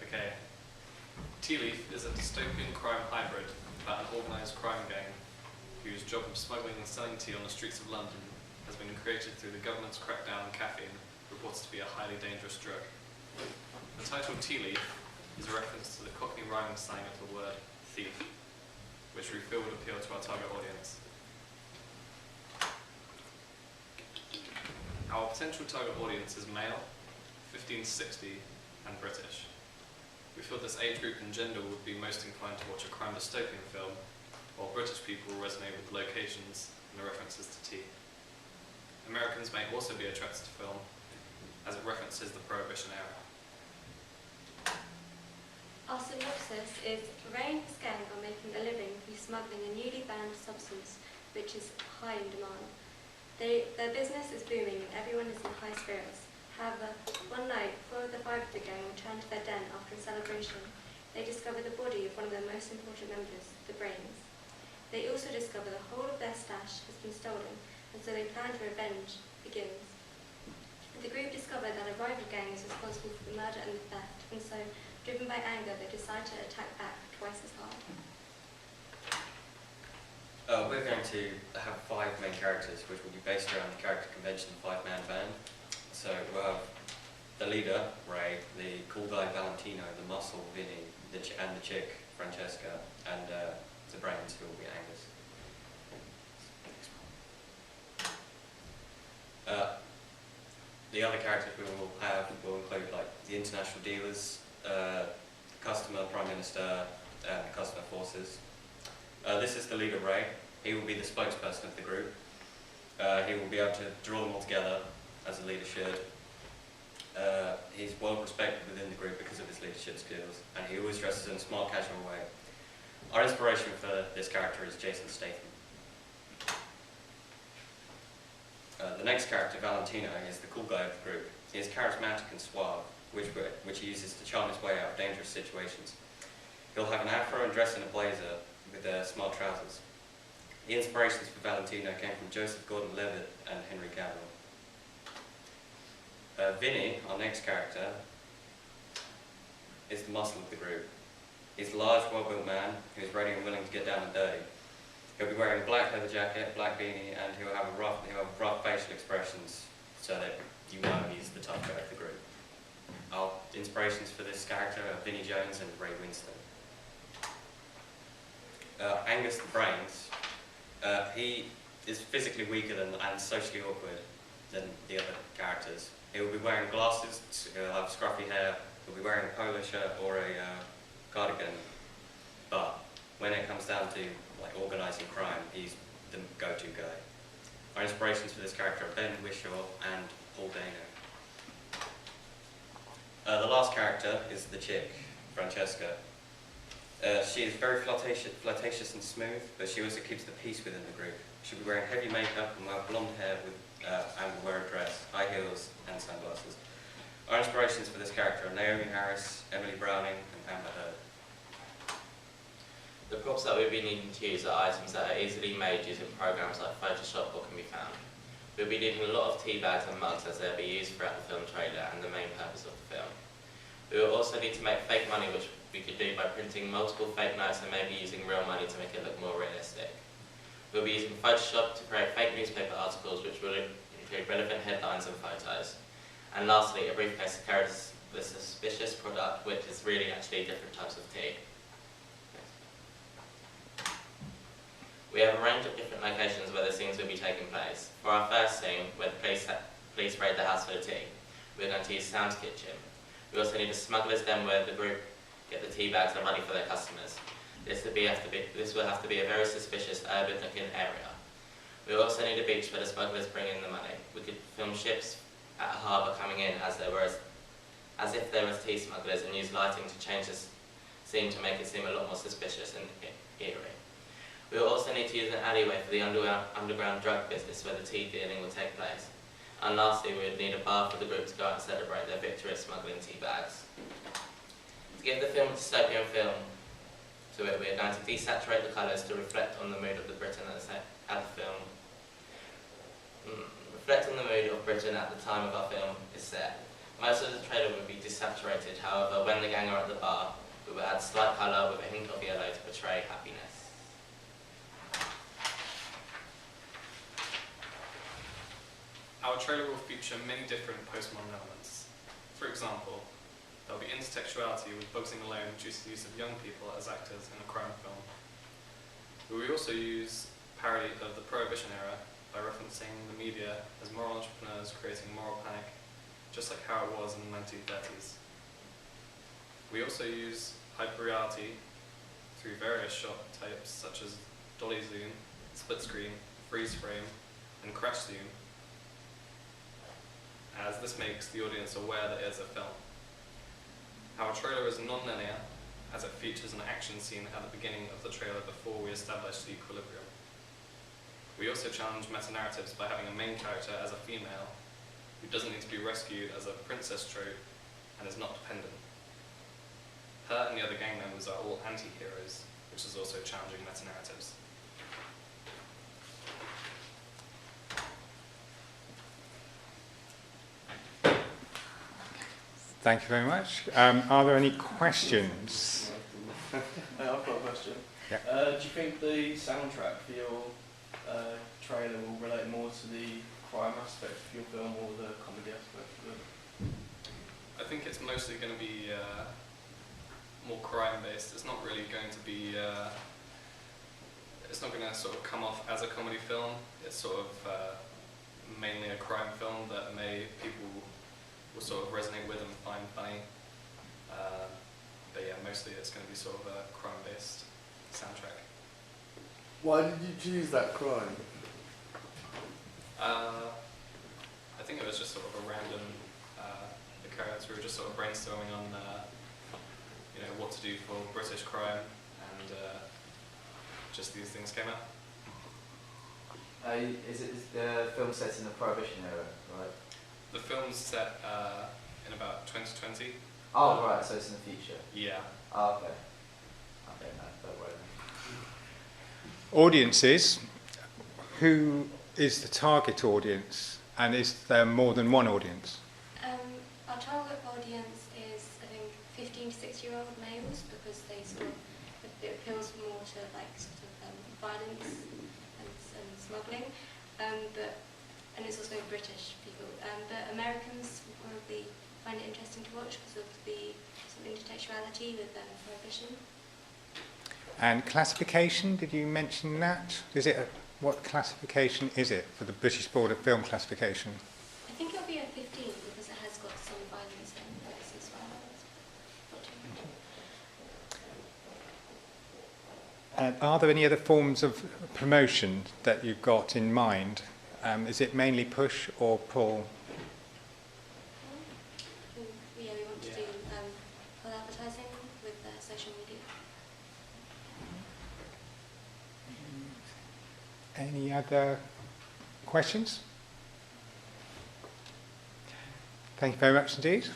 Okay. Tealeaf is a dystopian crime hybrid about an organised crime gang whose job of smuggling and selling tea on the streets of London has been created through the government's crackdown on caffeine, reported to be a highly dangerous drug. The title Tealeaf is a reference to the Cockney rhyming slang of the word thief, which we feel would appeal to our target audience. Our potential target audience is male, 15 to 60, and British. We feel this age group and gender would be most inclined to watch a crime dystopian film, while British people will resonate with the locations and the references to tea. Americans may also be attracted to film, as it references the Prohibition era. Our synopsis is: Rain is gang are making a living through smuggling a newly banned substance which is high in demand. Their business is booming and everyone is in high spirits. However, one night, 4 of the 5 of the gang return to their den after a celebration. They discover the body of one of their most important members, the brains. They also discover the whole of their stash has been stolen, and so they plan to revenge begins. The group discover that a rival gang is responsible for the murder and the theft, and so, driven by anger, they decide to attack back twice as hard. We're going to have 5 main characters, which will be based around the character convention 5-man band. So we'll have the leader, Ray, the cool guy, Valentino, the muscle, Vinny, and the chick, Francesca, and the brains, who will be Angus. The other characters we will have will include like the international dealers, customer, Prime Minister, and customer forces. This is the leader, Ray. He will be the spokesperson of the group. He will be able to draw them all together, as a leader should. He's well respected within the group because of his leadership skills, and he always dresses in a smart, casual way. Our inspiration for this character is Jason Statham. The next character, Valentino, is the cool guy of the group. He is charismatic and suave, which he uses to charm his way out of dangerous situations. He'll have an afro and dress in a blazer with smart trousers. The inspirations for Valentino came from Joseph Gordon-Levitt and Henry Cavill. Vinny, our next character, is the muscle of the group. He's a large, well-built man who's ready and willing to get down and dirty. He'll be wearing a black leather jacket, black beanie, and he'll have rough facial expressions so that you know he's the tough guy of the group. Our inspirations for this character are Vinnie Jones and Ray Winston. Angus the Brains, he is physically weaker and socially awkward than the other characters. He will be wearing glasses, he'll have scruffy hair, he'll be wearing a polo shirt or a cardigan, but when it comes down to like organising crime, he's the go-to guy. Our inspirations for this character are Ben Whishaw and Paul Dano. The last character is the chick, Francesca. She is very flirtatious and smooth, but she also keeps the peace within the group. She'll be wearing heavy makeup and will have blonde hair and will wear a dress, high heels and sunglasses. Our inspirations for this character are Naomi Harris, Emily Browning and Amber Heard. The props that we'll be needing to use are items that are easily made using programs like Photoshop or can be found. We'll be needing a lot of tea bags and mugs as they'll be used throughout the film trailer and the main purpose of the film. We will also need to make fake money, which we could do by printing multiple fake notes and maybe using real money to make it look more realistic. We'll be using Photoshop to create fake newspaper articles which will include relevant headlines and photos. And lastly, a briefcase to carry the suspicious product, which is really actually different types of tea. We have a range of different locations where the scenes will be taking place. For our first scene, where the police raid the house for the tea, we're going to use Sam's kitchen. We also need a smuggler's den where the group get the tea bags and money for their customers. This will have to be a very suspicious, urban-looking area. We also need a beach where the smugglers bring in the money. We could film ships at a harbour coming in as if there was tea smugglers, and use lighting to change the scene to make it seem a lot more suspicious and eerie. We will also need to use an alleyway for the underground drug business where the tea dealing will take place. And lastly, we would need a bar for the group to go out and celebrate their victory at smuggling tea bags. To give the film a dystopian feel to it, we are going to desaturate the colours to reflect on the mood of the Britain at the film. Reflect on the mood of Britain at the time of our film is set. Most of the trailer will be desaturated saturated. However, when the gang are at the bar, we will add slight colour with a hint of yellow to portray happiness. Our trailer will feature many different postmodern elements. For example, there will be intertextuality with Bugsy Malone due to the use of young people as actors in a crime film. We will also use parody of the Prohibition era by referencing the media as moral entrepreneurs creating moral panic, just like how it was in the 1930s. We also use hyperreality through various shot types such as dolly zoom, split screen, freeze frame, and crash zoom, as this makes the audience aware that it is a film. Our trailer is non-linear, as it features an action scene at the beginning of the trailer before we establish the equilibrium. We also challenge meta-narratives by having a main character as a female, who doesn't need to be rescued as a princess trope and is not dependent. Her and the other gang members are all anti-heroes, which is also challenging meta-narratives. Thank you very much. Are there any questions? I've got a question. Yeah. Do you think the soundtrack for your trailer will relate more to the crime aspect of your film or the comedy aspect of it? I think it's mostly going to be more crime-based. It's not really going to be, it's not going to sort of come off as a comedy film. It's sort of mainly a crime film that people will sort of resonate with and find funny. But yeah, mostly it's going to be sort of a crime-based soundtrack. Why did you choose that crime? I think it was just sort of a random occurrence. We were just sort of brainstorming on what to do for British crime, and just these things came up. Is the film set in the Prohibition era, right? The film's set in about 2020. Oh, right, so it's in the future. Yeah. Oh, okay. Okay, no, don't worry then. Audiences, who is the target audience, and is there more than one audience? Our target audience is, I think, 15 to 6-year-old males, because it appeals more to violence and smuggling, and it's also British people. But Americans will probably find it interesting to watch because of the sort of intertextuality with Prohibition. And classification, did you mention that? What classification is it for the British Board of Film Classification? I think it'll be a 15 because it has got some violence in this as well. And are there any other forms of promotion that you've got in mind? Is it mainly push or pull? Yeah, we want to do pull advertising with social media. Any other questions? Thank you very much indeed.